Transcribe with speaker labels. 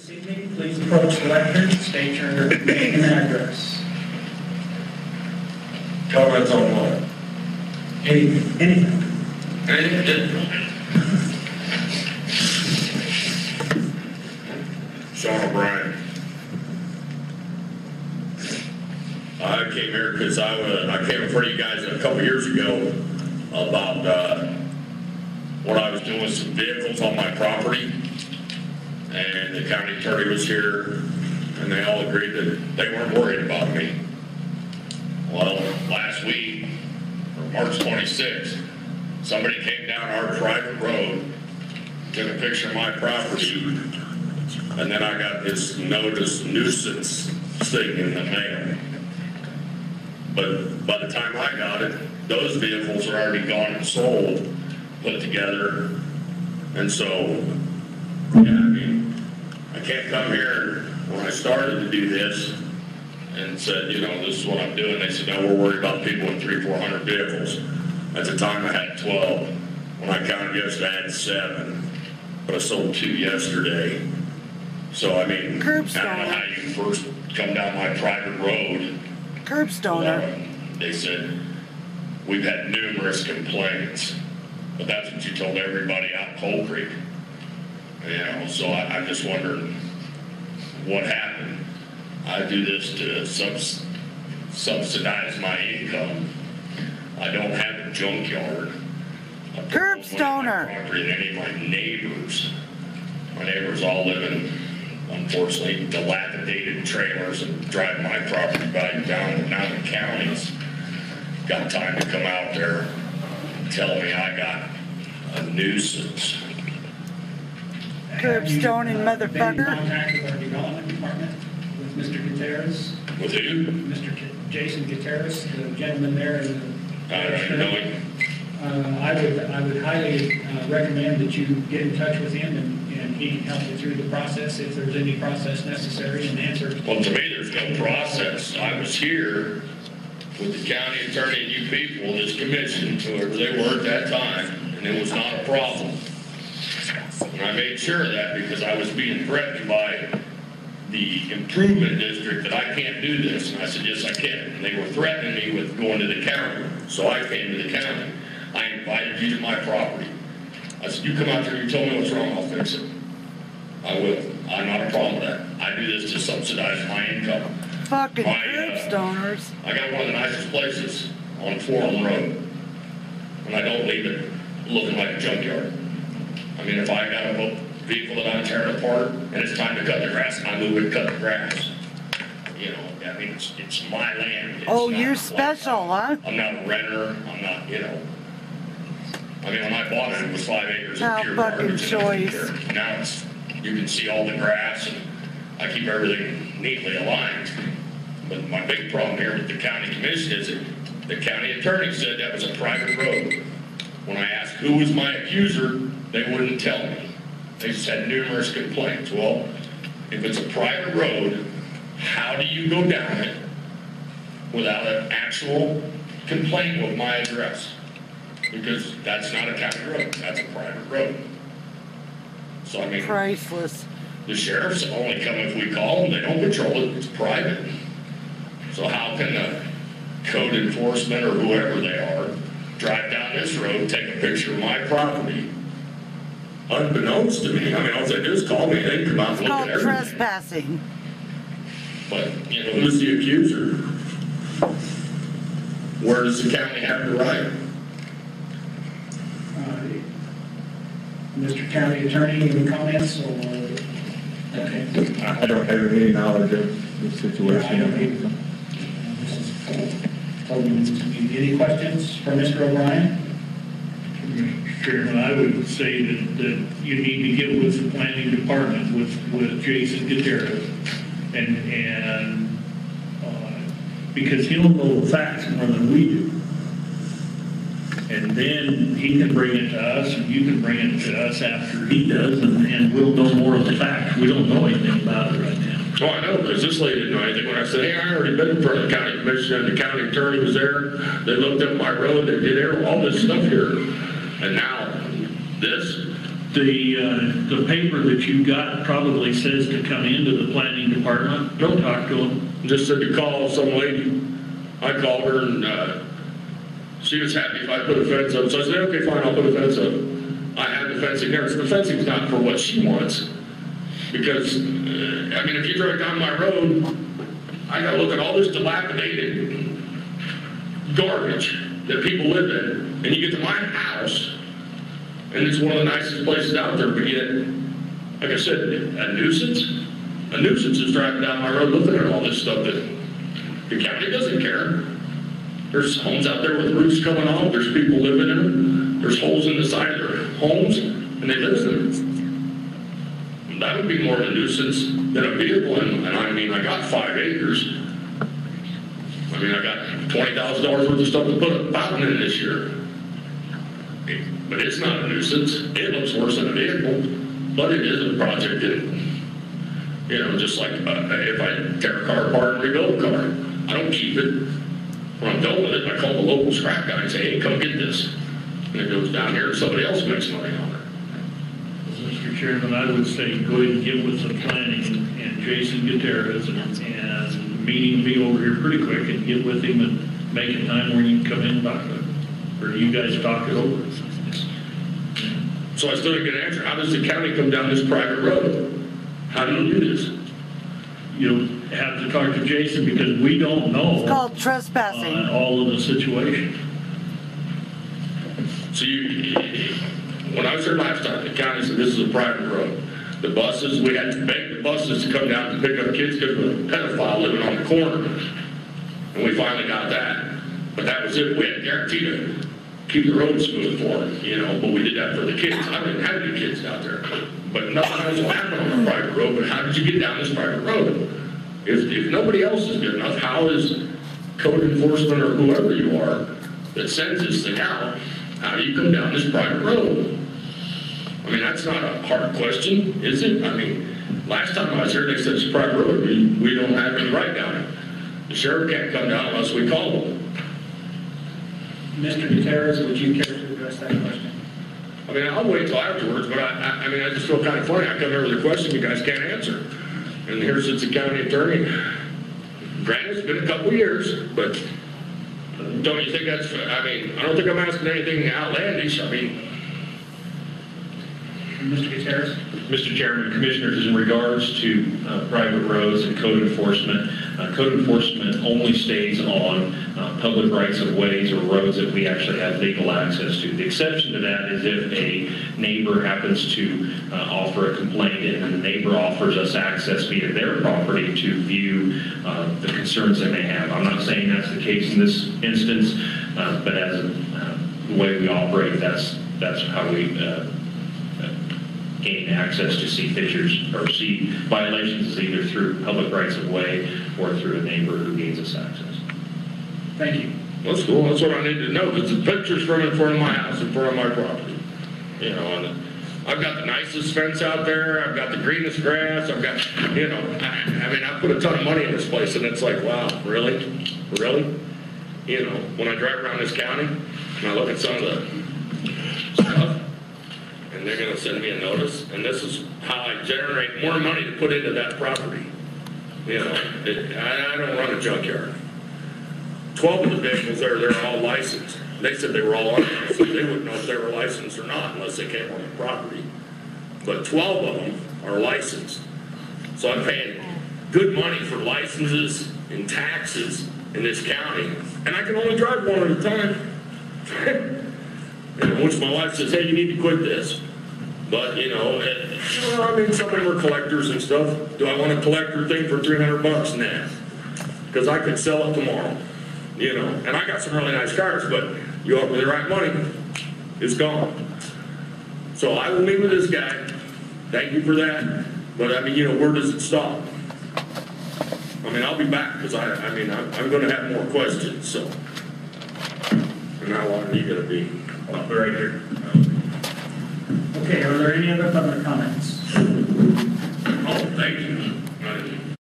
Speaker 1: this evening, please approach the lectern, state your name and address.
Speaker 2: Comments on what?
Speaker 1: Anything.
Speaker 2: Sean O'Brien. I came here because I came in front of you guys a couple years ago about what I was doing with some vehicles on my property, and the county attorney was here, and they all agreed that they weren't worried about me. Well, last week, or March 26th, somebody came down our private road, took a picture of my property, and then I got this notice nuisance thing in the mail. But by the time I got it, those vehicles are already gone and sold, put together. And so, yeah, I mean, I can't come here when I started to do this and said, you know, this is what I'm doing. They said, no, we're worried about people with 300-400 vehicles. At the time I had 12. When I counted yesterday, I had 7. But I sold 2 yesterday. So, I mean, I don't know how you first come down my private road.
Speaker 3: Curbstoner.
Speaker 2: They said, we've had numerous complaints, but that's what you told everybody out in Coal Creek. You know, so I'm just wondering what happened. I do this to subsidize my income. I don't have a junkyard.
Speaker 3: Curbstoner.
Speaker 2: Any of my neighbors all live in, unfortunately, dilapidated trailers and drive my property value down. Now the county's got time to come out there and tell me I got a nuisance.
Speaker 3: Curbstoning motherfucker.
Speaker 1: Have you been in contact with our development department, with Mr. Gutierrez?
Speaker 2: With who?
Speaker 1: Mr. Jason Gutierrez, the gentleman there.
Speaker 2: I don't know him.
Speaker 1: I would highly recommend that you get in touch with him and he can help you through the process if there's any process necessary and answer.
Speaker 2: Well, to me, there's no process. I was here with the county attorney and you people, this commission, whoever they were at that time, and it was not a problem. And I made sure of that because I was being threatened by the improvement district that I can't do this. And I said, yes, I can. And they were threatening me with going to the county. So I came to the county. I invited you to my property. I said, you come out there, you tell me what's wrong, I'll fix it. I will. I'm not a problem with that. I do this to subsidize my income.
Speaker 3: Fucking curbstoners.
Speaker 2: I got one of the nicest places on Forum Road. And I don't leave it looking like a junkyard. I mean, if I got a vehicle that I'm tearing apart and it's time to cut the grass, I move and cut the grass. You know, I mean, it's my land.
Speaker 3: Oh, you're special, huh?
Speaker 2: I'm not a renter. I'm not, you know. I mean, when I bought it, it was 5 acres of
Speaker 3: How
Speaker 2: pure
Speaker 3: fucking
Speaker 2: garbage.
Speaker 3: choice.
Speaker 2: Now you can see all the grass, and I keep everything neatly aligned. But my big problem here with the county commission is that the county attorney said that was a private road. When I asked who was my accuser, they wouldn't tell me. They just had numerous complaints. Well, if it's a private road, how do you go down it without an actual complaint with my address? Because that's not a county road, that's a private road. So I mean,
Speaker 3: Priceless.
Speaker 2: the sheriffs only come if we call them, they don't control it, it's private. So how can the code enforcement or whoever they are drive down this road, take a picture of my property, unbeknownst to me? I mean, all they do is call me, they can come out and look at everything.
Speaker 3: Trespassing.
Speaker 2: But, you know, who's the accuser? Where does the county have the right?
Speaker 1: Mr. County Attorney, any comments or? Okay.
Speaker 4: I don't have any knowledge of the situation.
Speaker 1: Any questions for Mr. O'Brien?
Speaker 5: Chairman, I would say that you need to get with the planning department with Jason Gutierrez and because he'll know the facts more than we do. And then he can bring it to us, and you can bring it to us after he does, and we'll know more of the facts. We don't know anything about it right now.
Speaker 2: Oh, I know, because this lady didn't know anything. When I said, hey, I already been in front of the county commission, and the county attorney was there, they looked up my road, they did all this stuff here. And now, this,
Speaker 5: The paper that you got probably says to come into the planning department. Don't talk to them.
Speaker 2: Just said to call some lady. I called her and she was happy if I put a fence up. So I said, okay, fine, I'll put a fence up. I had the fencing there. So the fencing's not for what she wants. Because, I mean, if you drive down my road, I gotta look at all this dilapidated garbage that people live in. And you get to my house, and it's one of the nicest places out there, but yet, like I said, a nuisance? A nuisance is driving down my road looking at all this stuff that the county doesn't care. There's homes out there with roofs coming off, there's people living in them, there's holes in the side of their homes, and they live in them. That would be more of a nuisance than a vehicle, and I mean, I got 5 acres. I mean, I got $20,000 worth of stuff to put a fountain in this year. But it's not a nuisance. It looks worse than a vehicle, but it is a project. You know, just like if I tear a car apart and rebuild a car, I don't keep it. When I'm done with it, I call the local scrap guy and say, hey, come get this. And it goes down here and somebody else makes money on it.
Speaker 5: Mr. Chairman, I would say go ahead and get with the planning and Jason Gutierrez and the meeting will be over here pretty quick, and get with him and make a time where you can come in and talk to him. Or you guys talk it over.
Speaker 2: So I still didn't get an answer. How does the county come down this private road? How do you do this?
Speaker 5: You'll have to talk to Jason because we don't know.
Speaker 3: It's called trespassing.
Speaker 5: All of the situation.
Speaker 2: So when I was here last time, the county said this is a private road. The buses, we had to beg the buses to come down to pick up kids because of a pedophile living on the corner. And we finally got that. But that was it. We had guaranteed to keep the road smooth for them, you know, but we did that for the kids. I didn't have any kids out there. But nothing else will happen on a private road. But how did you get down this private road? If nobody else is good enough, how is code enforcement or whoever you are that sends this thing out, how do you come down this private road? I mean, that's not a hard question, is it? I mean, last time I was here, they said it's a private road. We don't have any right down it. The sheriff can't come down unless we call him.
Speaker 1: Mr. Gutierrez, would you care to address that question?
Speaker 2: I mean, I'll wait till afterwards, but I mean, I just feel kind of funny. I come here with a question you guys can't answer. And here sits the county attorney. Granted, it's been a couple years, but don't you think that's, I mean, I don't think I'm asking anything outlandish. I mean,
Speaker 1: Mr. Gutierrez?
Speaker 6: Mr. Chairman, Commissioners, in regards to private roads and code enforcement only stays on public rights of ways or roads that we actually have legal access to. The exception to that is if a neighbor happens to offer a complaint and the neighbor offers us access via their property to view the concerns they may have. I'm not saying that's the case in this instance, but as the way we operate, that's how we gain access to see pictures or see violations either through public rights of way or through a neighbor who gains us access.
Speaker 1: Thank you.
Speaker 2: that's cool. That's what I need to know. Because the pictures from in front of my house, in front of my property. You know, and I've got the nicest fence out there. I've got the greenest grass. I've got, you know, I mean, I put a ton of money in this place, and it's like, wow, really? Really? You know, when I drive around this county, and I look at some of the stuff, and they're going to send me a notice, and this is how I generate more money to put into that property. You know, I don't run a junkyard. 12 of the vehicles there, they're all licensed. They said they were all unlicensed. They wouldn't know if they were licensed or not unless they came on the property. But 12 of them are licensed. So I'm paying good money for licenses and taxes in this county, and I can only drive one at a time. And which my wife says, hey, you need to quit this. But, you know, I mean, some of them are collectors and stuff. Do I want a collector thing for $300? Nah. Because I could sell it tomorrow. You know, and I got some really nice cars, but you offer me the right money, it's gone. So I will meet with this guy. Thank you for that. But I mean, you know, where does it stop? I mean, I'll be back because I mean, I'm going to have more questions. So, and how long are you going to be? I'll be right here.
Speaker 1: Okay, are there any other public comments?
Speaker 2: Oh, thank you.